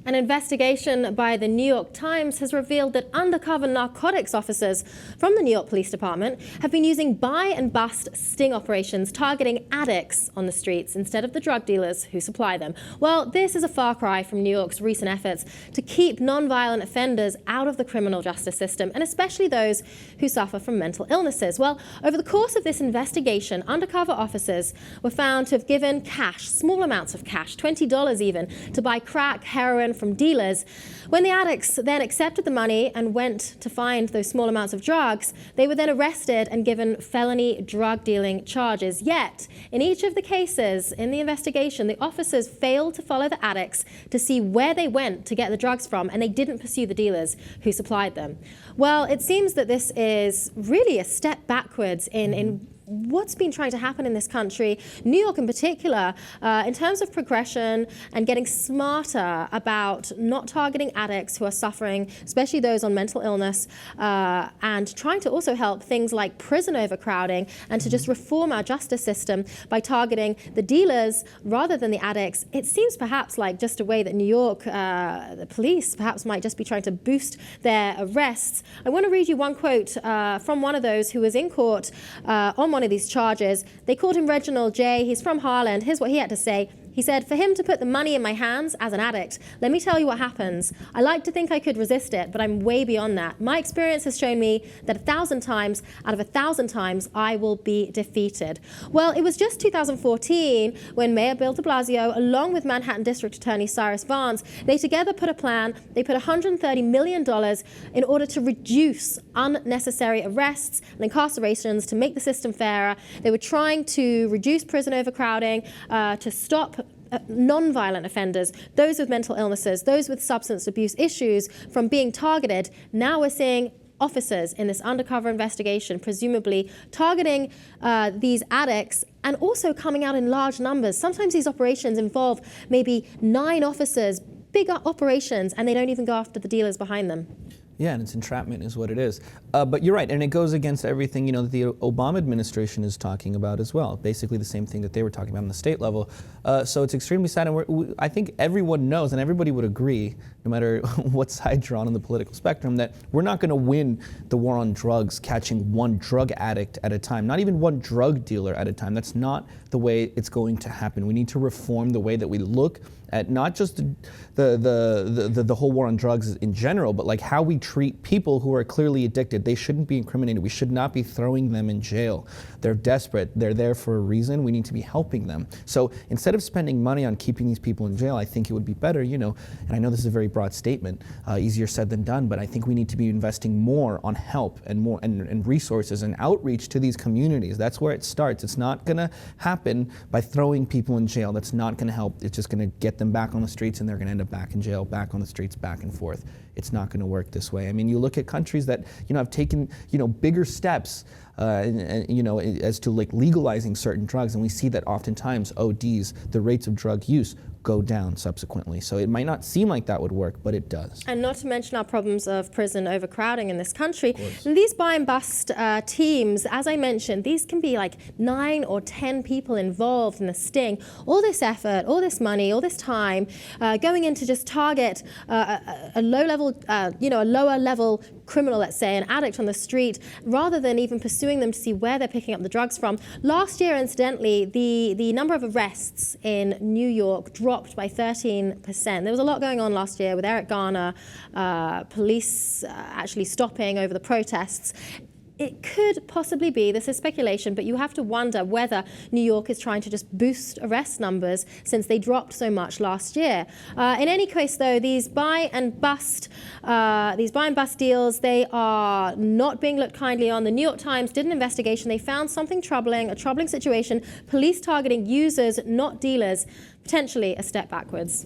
An investigation by the New York Times has revealed that undercover narcotics officers from the New York Police Department have been using buy and bust sting operations targeting addicts on the streets instead of the drug dealers who supply them. Well, this is a far cry from New York's recent efforts to keep non-violent offenders out of the criminal justice system, and especially those who suffer from mental illnesses. Well, over the course of this investigation, undercover officers were found to have given cash, small amounts of cash, $20 even, to buy crack, heroin from dealers. When the addicts then accepted the money and went to find those small amounts of drugs, they were then arrested and given felony drug dealing charges. Yet, in each of the cases in the investigation, the officers failed to follow the addicts to see where they went to get the drugs from, and they didn't pursue the dealers who supplied them. Well, it seems that this is really a step backwards in what's been trying to happen in this country, New York in particular, in terms of progression and getting smarter about not targeting addicts who are suffering, especially those on mental illness, and trying to also help things like prison overcrowding and to just reform our justice system by targeting the dealers rather than the addicts. It seems perhaps like just a way that New York, the police perhaps might just be trying to boost their arrests. I want to read you one quote from one of those who was in court on one of these charges. They called him Reginald J. He's from Harlan. Here's what he had to say. He said, "For him to put the money in my hands as an addict, let me tell you what happens. I like to think I could resist it, but I'm way beyond that. My experience has shown me that 1,000 times out of 1,000 times, I will be defeated." Well, it was just 2014 when Mayor Bill de Blasio, along with Manhattan District Attorney Cyrus Vance, they together put a plan. They put $130 million in order to reduce unnecessary arrests and incarcerations, to make the system fairer. They were trying to reduce prison overcrowding, to stop non-violent offenders, those with mental illnesses, those with substance abuse issues from being targeted. Now we're seeing officers in this undercover investigation presumably targeting these addicts and also coming out in large numbers. Sometimes these operations involve maybe 9 officers, bigger operations, and they don't even go after the dealers behind them. Yeah, and it's entrapment is what it is. But you're right, and it goes against everything that the Obama administration is talking about as well. Basically the same thing that they were talking about on the state level. So it's extremely sad, and I think everyone knows, and everybody would agree, no matter what side you're on the political spectrum, that we're not going to win the war on drugs catching one drug addict at a time, not even one drug dealer at a time. That's not the way it's going to happen. We need to reform the way that we look at not just the whole war on drugs in general, but like how we treat people who are clearly addicted. They shouldn't be incriminated. We should not be throwing them in jail. They're desperate. They're there for a reason. We need to be helping them. So instead of spending money on keeping these people in jail, I think it would be better, and I know this is a very broad statement, easier said than done, but I think we need to be investing more on help and more and resources and outreach to these communities. That's where it starts. It's not going to happen by throwing people in jail. That's not going to help. It's just going to get them back on the streets, and they're going to end up back in jail, back on the streets, back and forth. It's not going to work this way. I mean, you look at countries that have taken bigger steps as to like legalizing certain drugs, and we see that oftentimes ODs, the rates of drug use, go down subsequently. So it might not seem like that would work, but it does. And not to mention our problems of prison overcrowding in this country. And these buy and bust teams, as I mentioned, these can be like 9 or 10 people involved in the sting. All this effort, all this money, all this time going in to just target a low-level, a lower-level criminal, let's say, an addict on the street, rather than even pursuing them to see where they're picking up the drugs from. Last year, incidentally, the number of arrests in New York dropped by 13%. There was a lot going on last year with Eric Garner, police actually stopping over the protests. It could possibly be, this is speculation, but you have to wonder whether New York is trying to just boost arrest numbers since they dropped so much last year. In any case, though, these buy and bust deals, they are not being looked kindly on. The New York Times did an investigation. They found something troubling, a troubling situation, police targeting users, not dealers, potentially a step backwards.